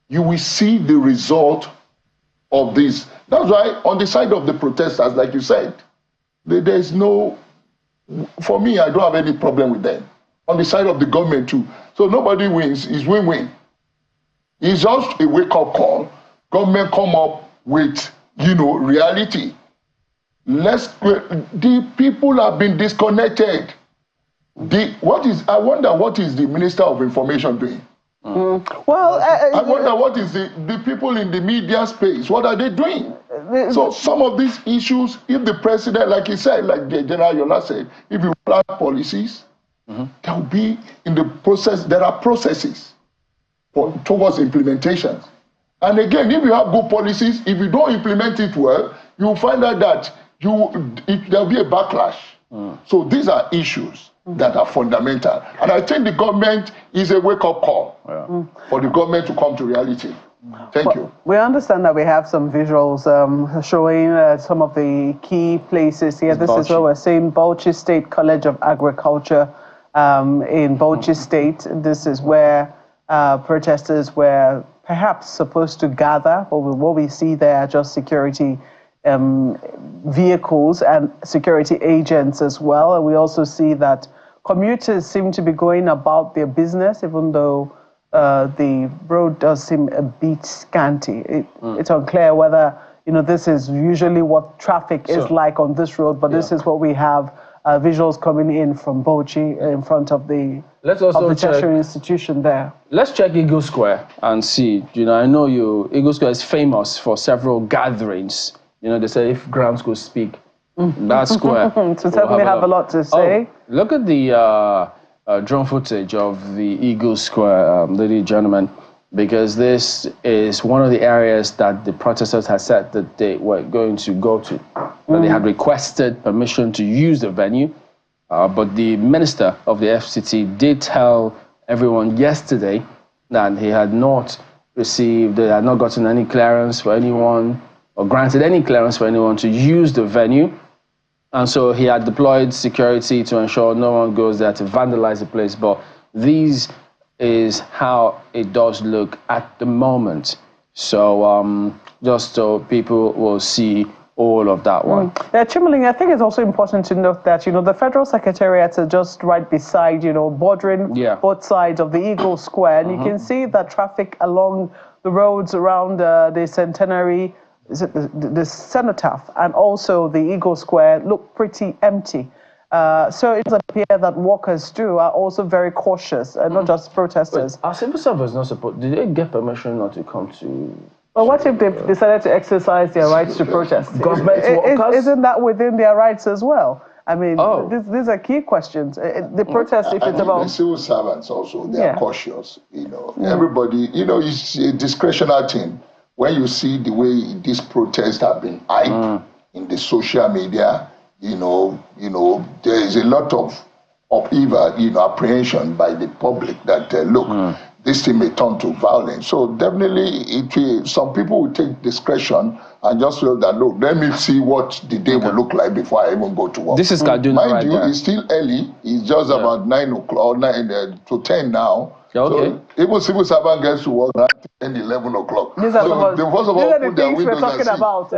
You will see the result of this. That's why on the side of the protesters, like you said, there's no, for me, I don't have any problem with them. On the side of the government too. So nobody wins, it's win-win. It's just a wake-up call. Government come up with, reality. The people have been disconnected. I wonder what is the Minister of Information doing? Well, I wonder what is the people in the media space, what are they doing? So some of these issues, if the president, like he said, like General Yola said, if you plan policies, there will be in the process, there are processes towards implementation. And again, if you have good policies, if you don't implement it well, you will find out that there will be a backlash. So these are issues that are fundamental. And I think the government is a wake-up call for the government to come to reality. Thank you. We understand that we have some visuals showing some of the key places here. This is where we're saying Bauchi State College of Agriculture in Bauchi State. This is where protesters were perhaps supposed to gather, but what we see there are just security vehicles and security agents as well. And we also see that commuters seem to be going about their business, even though the road does seem a bit scanty. It's unclear whether this is usually what traffic is like on this road, but this is what we have. Visuals coming in from Bauchi in front of the tertiary institution there. Let's check Eagle Square and see. I know Eagle Square is famous for several gatherings. They say if grounds could speak, that square. So certainly have a lot to say. Look at the drone footage of the Eagle Square, ladies and gentlemen, because this is one of the areas that the protesters had said that they were going to go to. That they had requested permission to use the venue, but the minister of the FCT did tell everyone yesterday that he had not received, they had not gotten any clearance for anyone, or granted any clearance for anyone to use the venue. And so he had deployed security to ensure no one goes there to vandalize the place. But this is how it does look at the moment. So just so people will see all of that one. Yeah, Chimling, I think it's also important to note that, the Federal Secretariat is just right beside, bordering both sides of the Eagle Square. And you can see that traffic along the roads around the Centenary, the Cenotaph, and also the Eagle Square look pretty empty. So it appears that walkers too are also very cautious, and not just protesters. Our civil servants not supposed. Did they get permission not to come to? Well, what if they've decided to exercise their rights to protest? Government workers? Isn't that within their rights as well? I mean, these are key questions. The protest, if it's about... The civil servants also, they are cautious, Everybody, it's a discretionary thing. When you see the way these protests have been hyped in the social media, there is a lot of upheaval, apprehension by the public that, look, this thing may turn to violence. So definitely, some people will take discretion and just feel that, look, let me see what the day will look like before I even go to work. This is Kaduna, mind you, it's still early. It's just about 9 o'clock, 9 to 10 now. Okay. So even civil servant gets to work at 10, 11 o'clock. These are the things we're talking about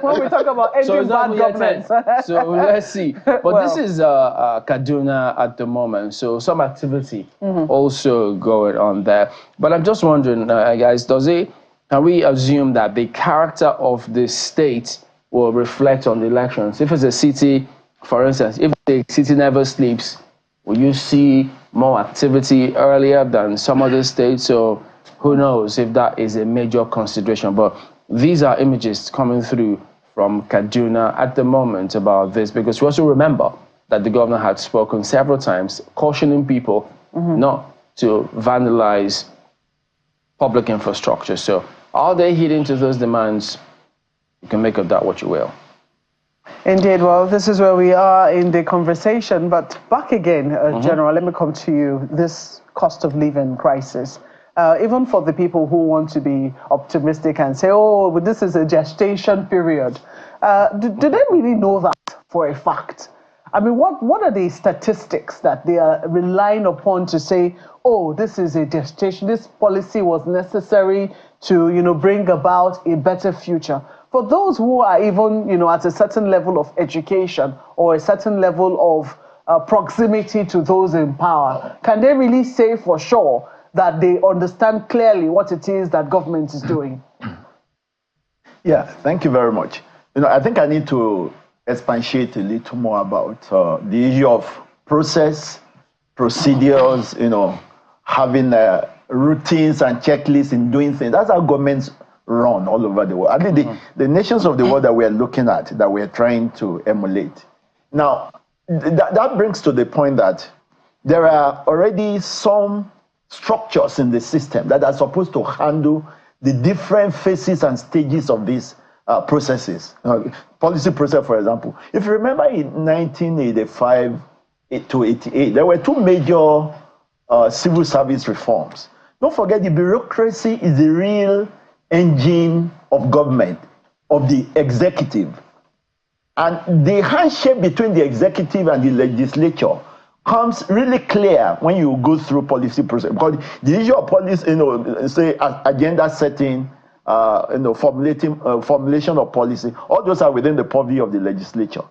when we talk about ending bad government. So let's see. But this is Kaduna at the moment. So some activity also going on there. But I'm just wondering, guys, can we assume that the character of the state will reflect on the elections? If it's a city, for instance, if the city never sleeps, will you see more activity earlier than some other states? So who knows if that is a major consideration. But these are images coming through from Kaduna at the moment about this, because we also remember that the governor had spoken several times cautioning people not to vandalize public infrastructure. So are they heeding to those demands? You can make of that what you will. Indeed. Well, this is where we are in the conversation. But back again, General, let me come to you. This cost of living crisis, even for the people who want to be optimistic and say, oh, but this is a gestation period. Do they really know that for a fact? I mean, what are the statistics that they are relying upon to say, oh, this is a gestation, this policy was necessary to, bring about a better future? For those who are even, at a certain level of education or a certain level of proximity to those in power, can they really say for sure that they understand clearly what it is that government is doing? Yeah, thank you very much. I think I need to expatiate a little more about the issue of process, procedures, having routines and checklists in doing things. That's how governments run all over the world. I mean, the nations of the world that we're looking at, that we're trying to emulate. Now, that brings to the point that there are already some structures in the system that are supposed to handle the different phases and stages of these processes. Policy process, for example. If you remember in 1985 to 88, there were two major civil service reforms. Don't forget, the bureaucracy is the real engine of government, of the executive. And the handshake between the executive and the legislature comes really clear when you go through policy process. Because the issue of policy, say agenda setting, formulation of policy, all those are within the purview of the legislature.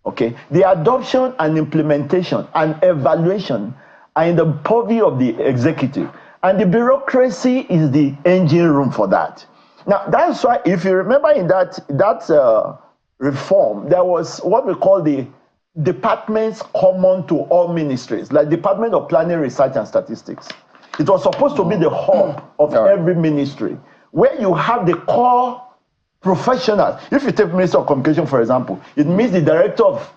Okay, the adoption and implementation and evaluation are in the purview of the executive, and the bureaucracy is the engine room for that. Now, that's why, if you remember in that reform, there was what we call the departments common to all ministries, like Department of Planning, Research and Statistics. It was supposed to be the hub of every ministry, where you have the core professionals. If you take Minister of Communication, for example, it means the director of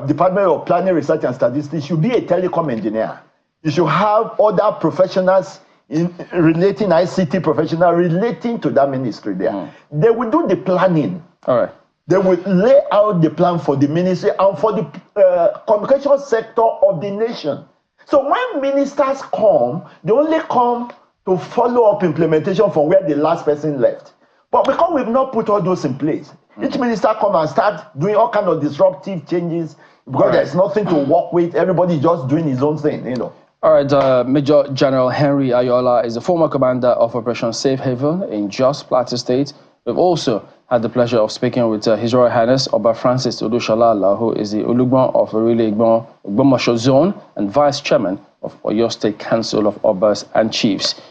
Department of Planning, Research and Statistics should be a telecom engineer. You should have other professionals relating, ICT professional relating to that ministry there. They will do the planning. They will lay out the plan for the ministry and for the communication sector of the nation. So when ministers come, they only come to follow up implementation from where the last person left. But because we've not put all those in place, each minister come and start doing all kinds of disruptive changes because there's nothing to work with. Everybody's just doing his own thing, All right, Major General Henry Ayola is the former commander of Operation Safe Haven in Jos Plateau State. We've also had the pleasure of speaking with His Royal Highness Oba Francis Odushalala, who is the Olugbon of Orile-Igbon, Ogbomoso Zone, and Vice Chairman of Oyo State Council of Obas and Chiefs.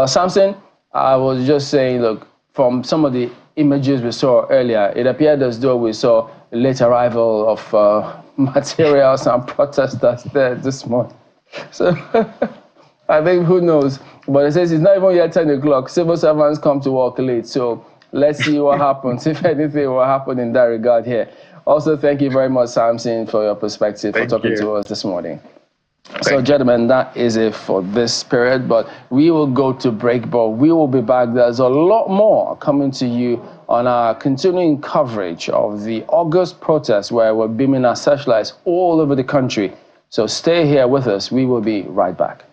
Samson, I was just saying, look, from some of the images we saw earlier, it appeared as though we saw a late arrival of materials and protesters there this morning. So I think, who knows? But it says it's not even yet 10 o'clock. Civil servants come to work late. So let's see what happens, if anything will happen in that regard here. Also, thank you very much, Samson, for your perspective, for talking to us this morning. So, gentlemen, that is it for this period, but we will go to break, but we will be back. There's a lot more coming to you on our continuing coverage of the August protest, where we're beaming our searchlights all over the country. So stay here with us. We will be right back.